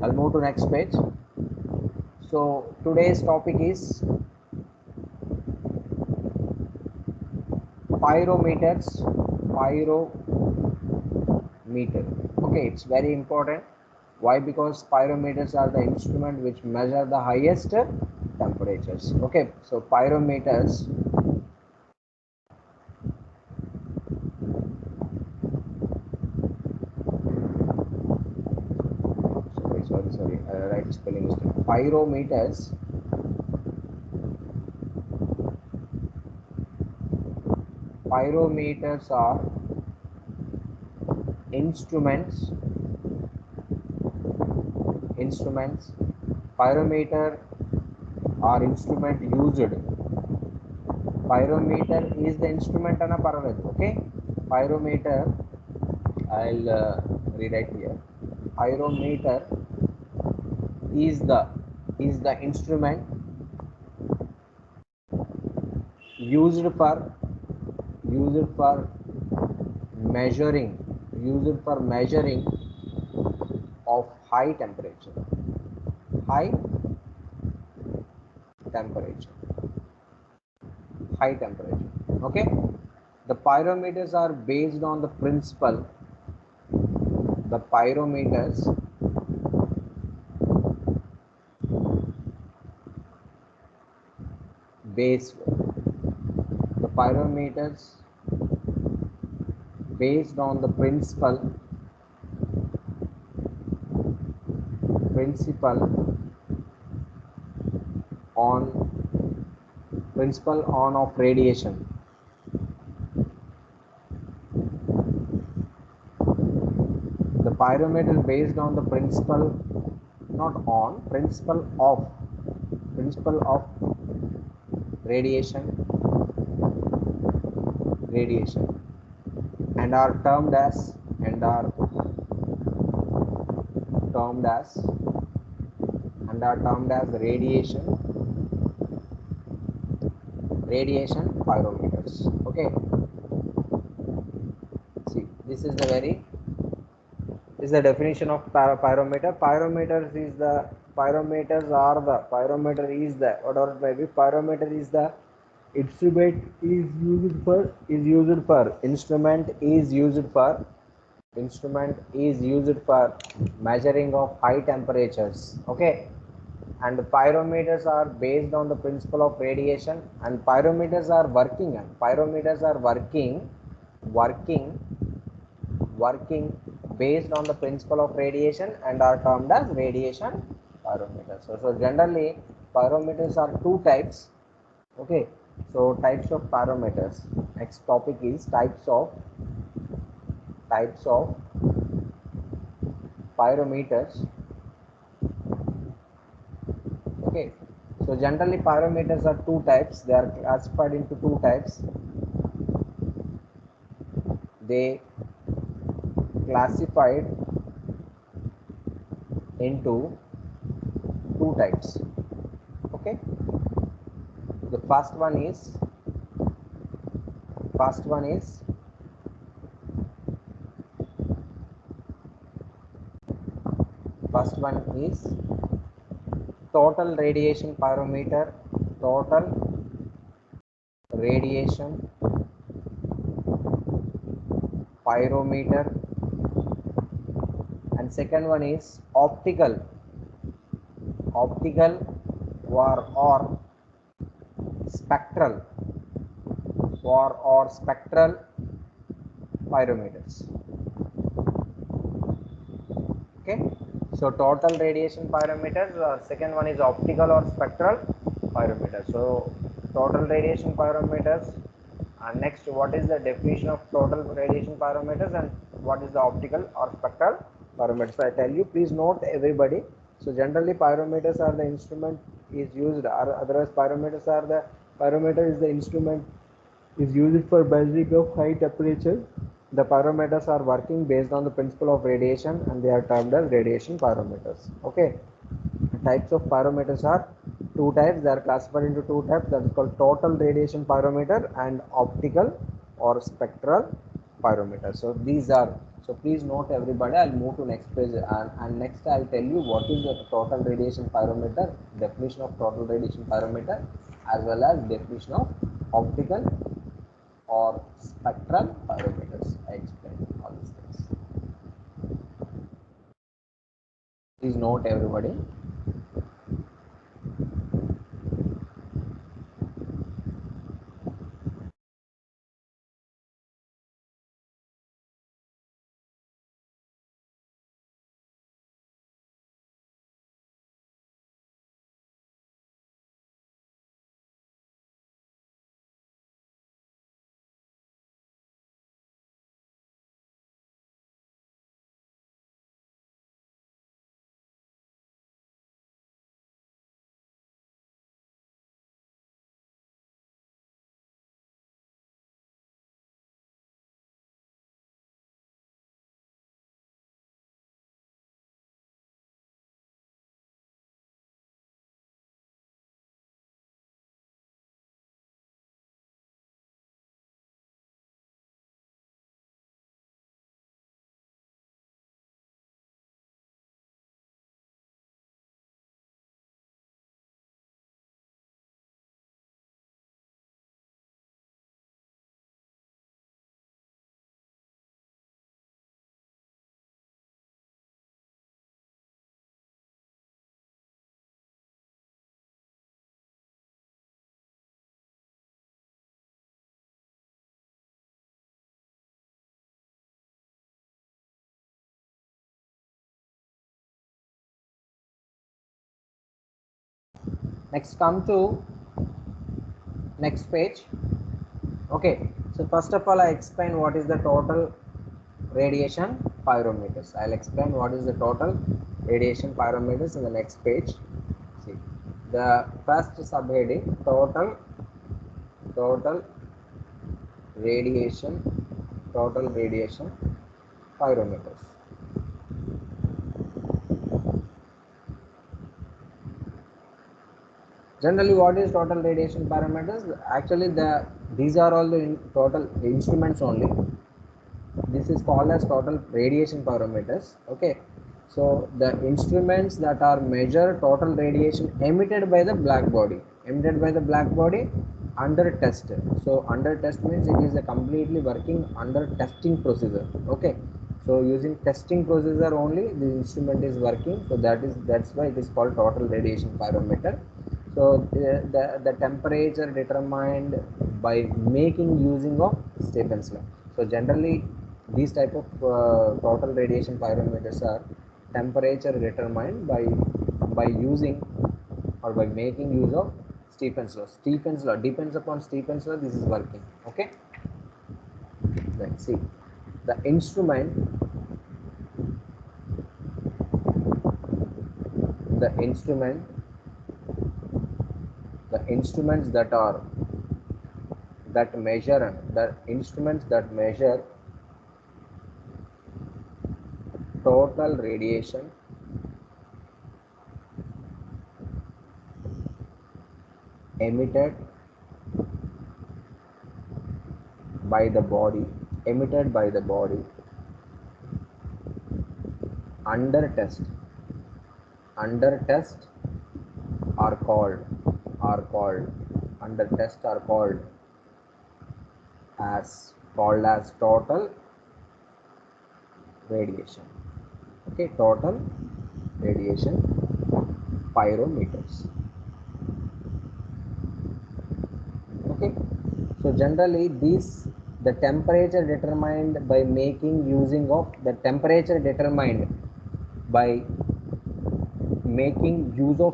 I'll move to next page. So today's topic is pyrometers. Pyrometer. Okay, it's very important. Why? Because pyrometers are the instrument which measure the highest temperatures. Okay, so pyrometers sorry, right spelling mistake. Pyrometers are instruments. Pyrometer are instrument used. Pyrometer is the instrument ana paraledu. Okay, pyrometer, I'll rewrite here. Pyrometer is the instrument used for measuring of high temperature. Okay, the pyrometers are based on the principle. The pyrometers based on the principle on of radiation. The pyrometer based on the principle of radiation and are termed as radiation pyrometers. Okay, see, this is the definition of pyrometer. Pyrometer is the whatever it may be. Pyrometer is the instrument is used for measuring of high temperatures. Okay, and pyrometers are based on the principle of radiation, and pyrometers are working based on the principle of radiation and are termed as radiation pyrometers. So generally pyrometers are two types. Okay, so types of pyrometers. Next topic is types of pyrometers. Okay, so generally pyrometers are two types. They are classified into two types. They classified into two types. Okay, the first one is total radiation pyrometer. And second one is optical or spectral pyrometers. Okay, so total radiation pyrometers, second one is optical or spectral pyrometers. So total radiation pyrometers, and next, what is the definition of total radiation pyrometers and what is the optical or spectral pyrometers? I tell you, please note everybody. So generally pyrometers are the instrument is used, or otherwise pyrometer is the instrument is used for measuring of high temperature. The pyrometers are working based on the principle of radiation and they are termed as radiation pyrometers. Okay, types of pyrometers are two types. They are classified into two types, that is called total radiation pyrometer and optical or spectral pyrometer. So these are, so please note everybody. I'll move to next page, and next I'll tell you what is the total radiation pyrometer, definition of total radiation pyrometer, as well as definition of optical or spectral pyrometers. I explain all these things. Please note everybody. Next, come to next page. Okay, so first of all, I explain what is the total radiation pyrometers. I'll explain what is the total radiation pyrometers in the next page. See, the first subheading, total radiation pyrometers. Generally, what is total radiation parameters? Actually, these are all the total instruments only. This is called as total radiation parameters. Okay, so the instruments that are measure total radiation emitted by the black body, under test. So under test means it is a completely working under testing procedure. Okay, so using testing procedure only the instrument is working. So that's why it is called total radiation pyrometer. So the temperature determined by making using of Stephen's law. So generally these type of total radiation pyrometers are temperature determined by using or by making use of Stephen's law. Stephen's law depends upon Stephen's law. This is working. Okay. Let's see the instrument. The instruments that measure total radiation emitted by the body under test are called under test are called as total radiation. Okay, total radiation pyrometers. Okay, so generally the temperature determined by making using of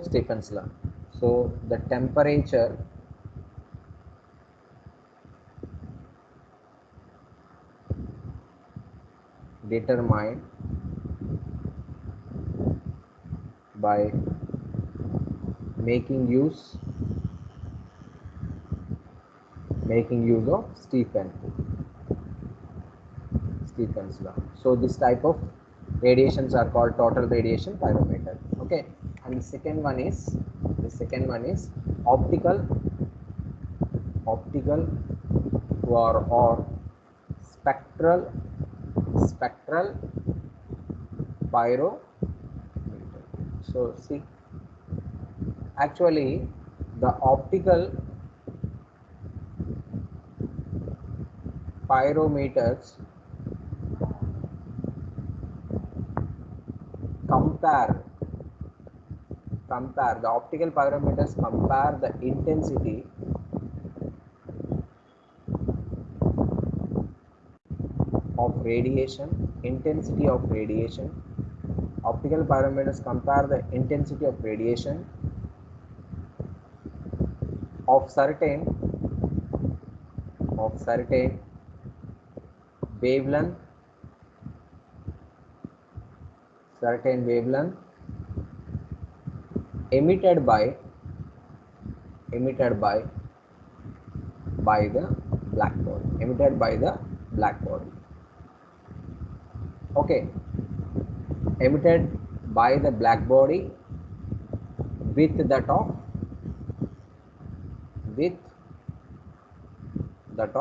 Stephen's law. So the temperature determined by making use of Stephen's law. So this type of radiations are called total radiation pyrometer. Okay, and the second one is optical or spectral pyrometer. So see, actually the optical pyrometers compare the optical pyrometers compare the intensity of radiation. Optical pyrometers compare the intensity of radiation of certain wavelength emitted by the black body. Okay, emitted by the black body with that of with that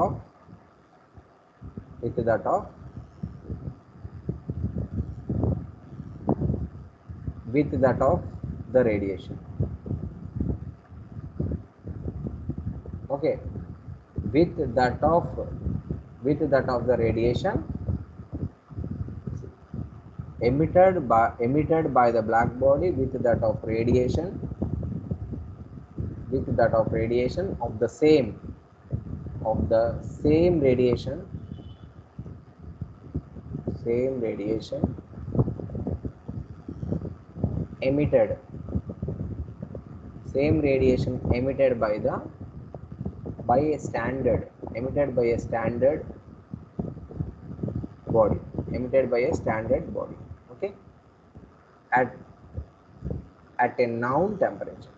of the radiation. Okay, with that of the radiation emitted by the black body with that of radiation of the same radiation emitted by a standard body okay, at a known temperature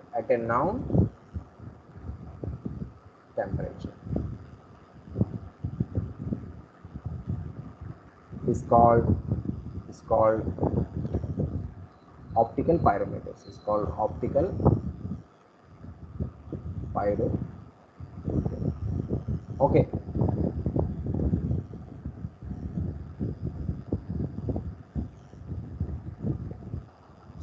is called optical pyrometers. Okay,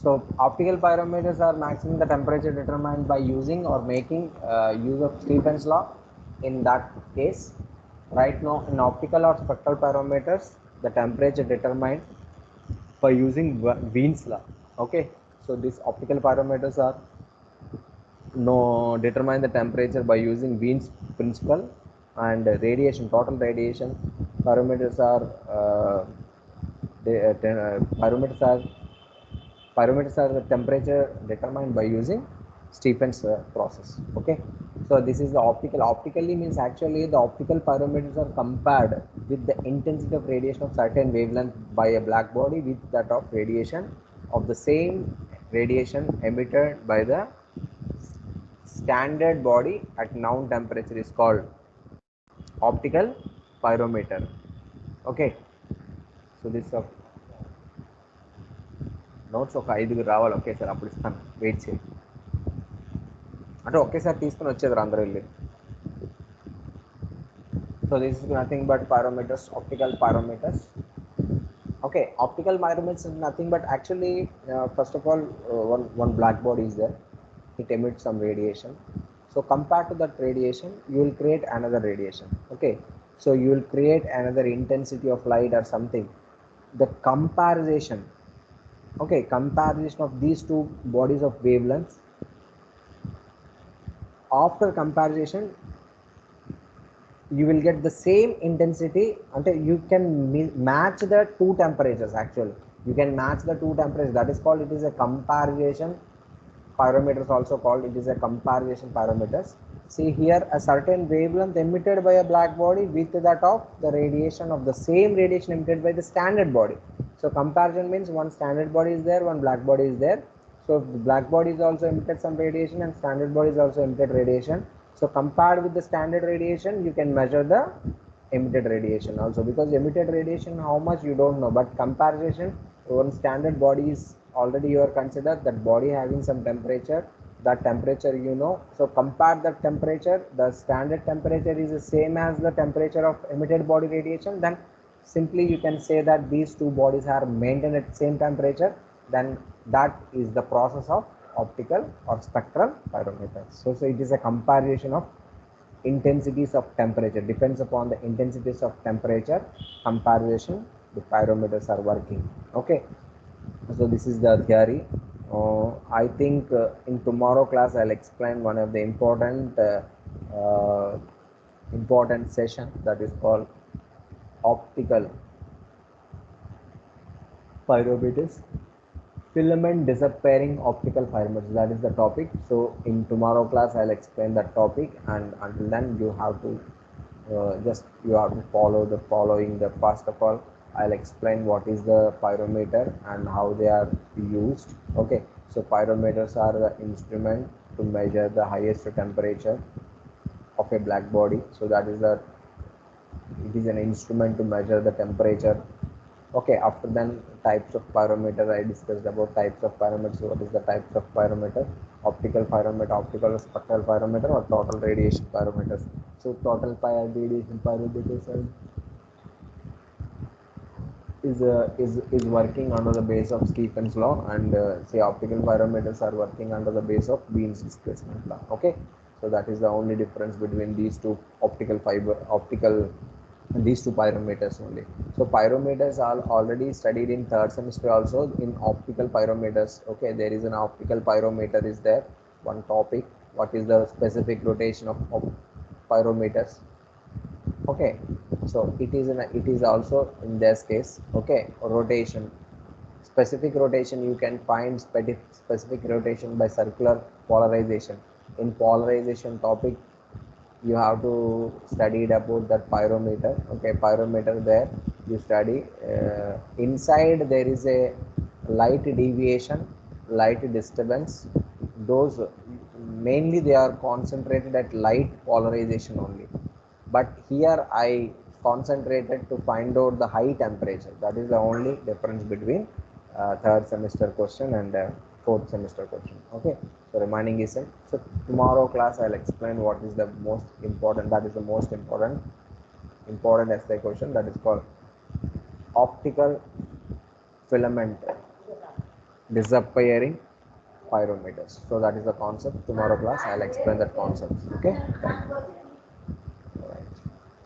so optical pyrometers are maximum the temperature determined by using or making use of Stephen's law. In that case, right now in optical or spectral pyrometers, the temperature determined by using Wien's law. Okay, so these optical pyrometers are determine the temperature by using Wien's principle, and total radiation pyrometers are the temperature determined by using Stephen's process. Okay, so this is the optically means actually the optical pyrometers are compared with the intensity of radiation of certain wavelength by a black body with that of radiation of the same radiation emitted by the standard body at known temperature is called optical pyrometer. Okay, so this notes ఒక 5 రావాలి ఒకేసారి, అప్పుడు ఇస్తాను, wait చేయి. అంటే ఒకేసారి తీసుకుని వచ్చేది అందరూ వెళ్ళి. So this is nothing but pyrometers, optical pyrometers. Okay, optical pyrometers is nothing but actually first of all one black body is there, it emits some radiation. So compared to that radiation you will create another radiation. Okay, so you will create another intensity of light or something. The comparison of these two bodies of wavelengths, after comparison you will get the same intensity until you can match the two temperatures. Actually you can match the two temperatures, that is called, it is a comparison pyrometers, also called, it is a comparison pyrometers. See here, a certain wavelength emitted by a black body with that of the radiation of the same radiation emitted by the standard body. So comparison means one standard body is there, one black body is there. So the black body is also emitted some radiation and standard body is also emitted radiation. So compared with the standard radiation you can measure the emitted radiation also, because emitted radiation how much you don't know, but comparison, one standard body is already you are considered that body having some temperature that temperature you know. So compare the temperature, the standard temperature is the same as the temperature of emitted body radiation, then simply you can say that these two bodies are maintained at same temperature, then that is the process of optical or spectral pyrometers. So it is a comparison of intensities of temperature, depends upon the intensities of temperature comparison the pyrometers are working. Okay, so this is the theory. I think in tomorrow class I'll explain one of the uh, important session, that is called optical pyrometers, filament disappearing optical pyrometers, that is the topic. So in tomorrow class I'll explain that topic, and until then you have to just you have to follow the following. The first of all I'll explain what is the pyrometer and how they are used. Okay, so pyrometers are the instrument to measure the highest temperature of a black body. So that is the, it is an instrument to measure the temperature. Okay, after then types of pyrometer, I discussed about types of pyrometers. What is the types of pyrometer? Optical pyrometer, optical spectral pyrometer, or total radiation pyrometers. So total radiation pyrometers is working under the base of Stephen's law, and say optical pyrometers are working under the base of Wien's displacement law. Okay, so that is the only difference between these two optical these two pyrometers only. So pyrometers are already studied in third semester also in optical pyrometers. Okay, there is an optical pyrometer is there, one topic. What is the specific rotation of pyrometers? Okay, so it is also in this case. Okay, rotation, specific rotation you can find specific rotation by circular polarization. In polarization topic you have to study about that pyrometer. Okay, pyrometer, there you study inside there is a light deviation, light disturbance. Those mainly they are concentrated at light polarization only, but here I concentrated to find out the high temperature. That is the only difference between third semester question and fourth semester question. Okay, so remaining is so tomorrow class I'll explain what is the most important, that is the most important essay question, that is called optical filament disappearing pyrometers. So that is the concept. Tomorrow class I'll explain that concept. Okay, thank you.